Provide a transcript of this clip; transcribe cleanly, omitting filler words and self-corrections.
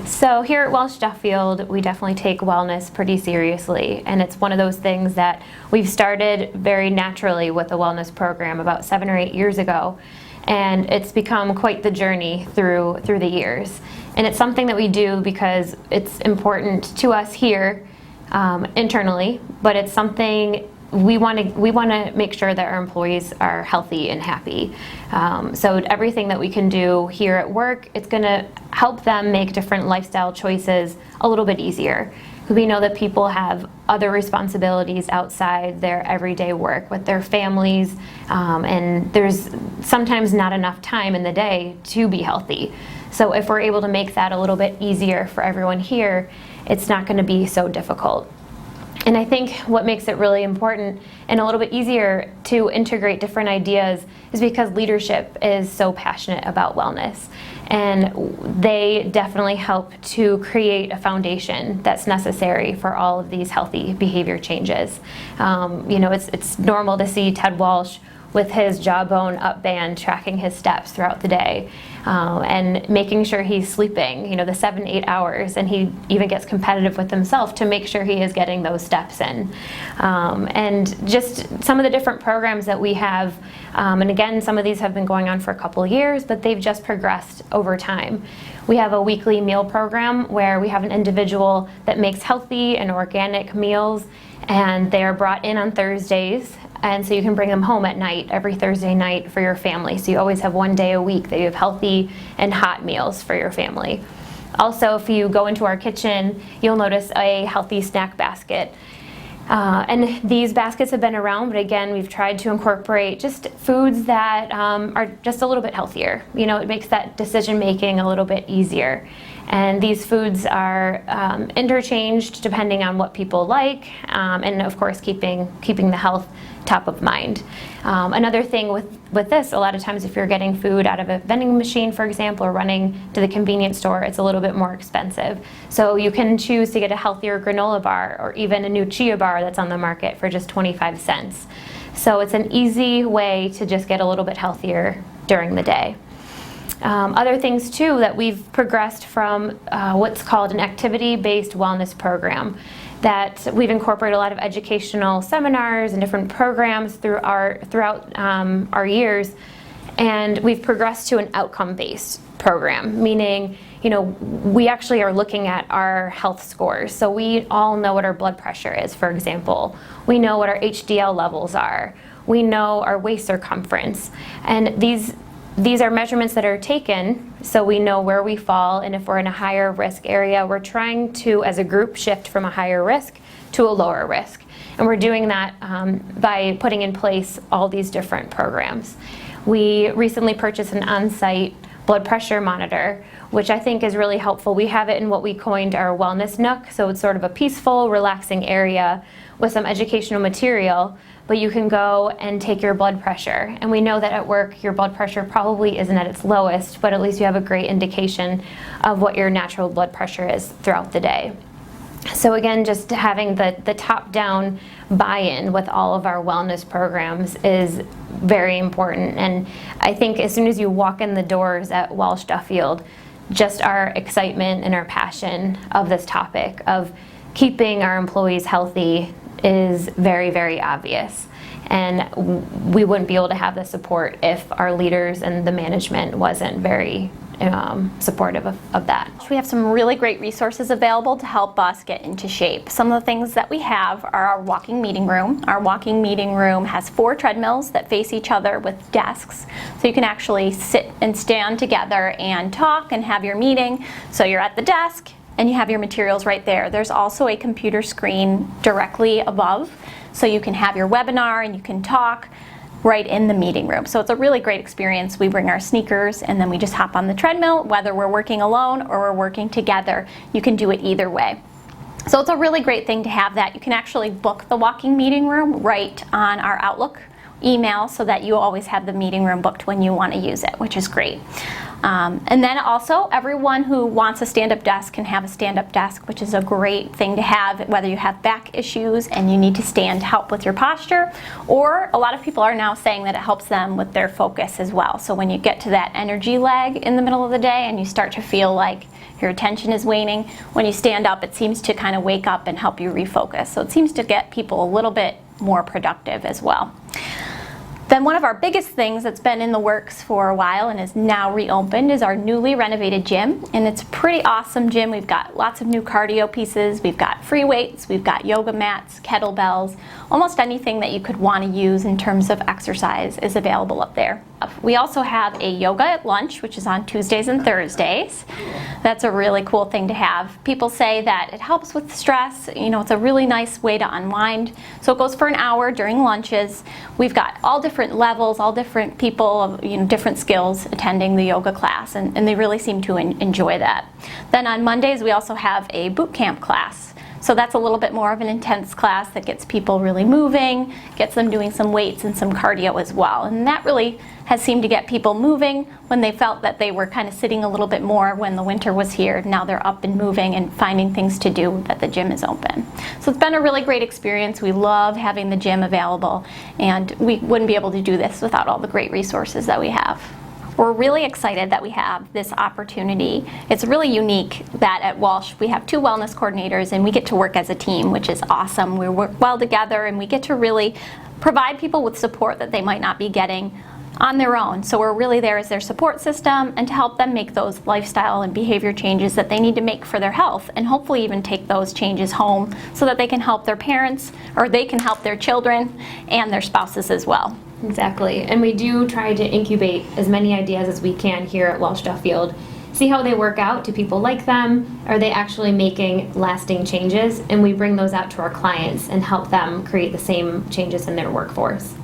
So here at Welsh Duffield, we definitely take wellness pretty seriously, and it's one of those things that we've started very naturally with the wellness program about 7 or 8 years ago, and it's become quite the journey through the years. And it's something that we do because it's important to us here internally, but it's something we want to make sure that our employees are healthy and happy. So everything that we can do here at work, it's going to help them make different lifestyle choices a little bit easier. We know that people have other responsibilities outside their everyday work with their families, and there's sometimes not enough time in the day to be healthy. So if we're able to make that a little bit easier for everyone here, it's not going to be so difficult. And I think what makes it really important and a little bit easier to integrate different ideas is because leadership is so passionate about wellness. And they definitely help to create a foundation that's necessary for all of these healthy behavior changes. It's normal to see Ted Walsh with his jawbone up band tracking his steps throughout the day and making sure he's sleeping, the 7-8 hours, and he even gets competitive with himself to make sure he is getting those steps in. And just some of the different programs that we have, and again, some of these have been going on for a couple of years, but they've just progressed over time. We have a weekly meal program where we have an individual that makes healthy and organic meals, and they are brought in on Thursdays. And so you can bring them home at night, every Thursday night for your family. So you always have one day a week that you have healthy and hot meals for your family. Also, if you go into our kitchen, you'll notice a healthy snack basket. And these baskets have been around, but again, we've tried to incorporate just foods that are just a little bit healthier. It makes that decision making a little bit easier. And these foods are interchanged depending on what people like, and of course keeping the health top of mind. Another thing with this, a lot of times if you're getting food out of a vending machine, for example, or running to the convenience store, it's a little bit more expensive. So you can choose to get a healthier granola bar or even a new chia bar that's on the market for just 25 cents. So it's an easy way to just get a little bit healthier during the day. Other things too that we've progressed from what's called an activity-based wellness program, that we've incorporated a lot of educational seminars and different programs throughout our years, and we've progressed to an outcome-based program, meaning we actually are looking at our health scores. So we all know what our blood pressure is, for example. We know what our HDL levels are. We know our waist circumference, and these are measurements that are taken so we know where we fall, and if we're in a higher risk area, we're trying to, as a group, shift from a higher risk to a lower risk. And we're doing that by putting in place all these different programs. We recently purchased an on-site blood pressure monitor, which I think is really helpful. We have it in what we coined our wellness nook, so it's sort of a peaceful, relaxing area with some educational material, but you can go and take your blood pressure. And we know that at work your blood pressure probably isn't at its lowest, but at least you have a great indication of what your natural blood pressure is throughout the day. So again, just having the top-down buy-in with all of our wellness programs is very important. And I think as soon as you walk in the doors at Welsh Duffield, just our excitement and our passion of this topic of keeping our employees healthy is very, very obvious. And we wouldn't be able to have the support if our leaders and the management wasn't very supportive of that. We have some really great resources available to help us get into shape. Some of the things that we have are our walking meeting room. Our walking meeting room has 4 treadmills that face each other with desks, so you can actually sit and stand together and talk and have your meeting. So you're at the desk and you have your materials right there. There's also a computer screen directly above, so you can have your webinar and you can talk right in the meeting room. So it's a really great experience. We bring our sneakers and then we just hop on the treadmill, whether we're working alone or we're working together. You can do it either way. So it's a really great thing to have that. You can actually book the walking meeting room right on our Outlook email so that you always have the meeting room booked when you want to use it, which is great. And then also, everyone who wants a stand-up desk can have a stand-up desk, which is a great thing to have, whether you have back issues and you need to stand to help with your posture, or a lot of people are now saying that it helps them with their focus as well. So when you get to that energy lag in the middle of the day and you start to feel like your attention is waning, when you stand up, it seems to kind of wake up and help you refocus. So it seems to get people a little bit more productive as well. Then one of our biggest things that's been in the works for a while and is now reopened is our newly renovated gym. And it's a pretty awesome gym. We've got lots of new cardio pieces. We've got free weights. We've got yoga mats, kettlebells. Almost anything that you could want to use in terms of exercise is available up there. We also have a yoga at lunch, which is on Tuesdays and Thursdays. That's a really cool thing to have. People say that it helps with stress. You know, it's a really nice way to unwind. So it goes for an hour during lunches. We've got all different levels, all different people of, you know, different skills attending the yoga class, and they really seem to enjoy that. Then on Mondays, we also have a boot camp class. So that's a little bit more of an intense class that gets people really moving, gets them doing some weights and some cardio as well. And that really has seemed to get people moving when they felt that they were kind of sitting a little bit more when the winter was here. Now they're up and moving and finding things to do that the gym is open. So it's been a really great experience. We love having the gym available, and we wouldn't be able to do this without all the great resources that we have. We're really excited that we have this opportunity. It's really unique that at Walsh we have 2 wellness coordinators and we get to work as a team, which is awesome. We work well together and we get to really provide people with support that they might not be getting on their own. So we're really there as their support system and to help them make those lifestyle and behavior changes that they need to make for their health, and hopefully even take those changes home so that they can help their parents, or they can help their children and their spouses as well. Exactly, and we do try to incubate as many ideas as we can here at Walsh Duffield. See how they work out. Do people like them? Are they actually making lasting changes? And we bring those out to our clients and help them create the same changes in their workforce.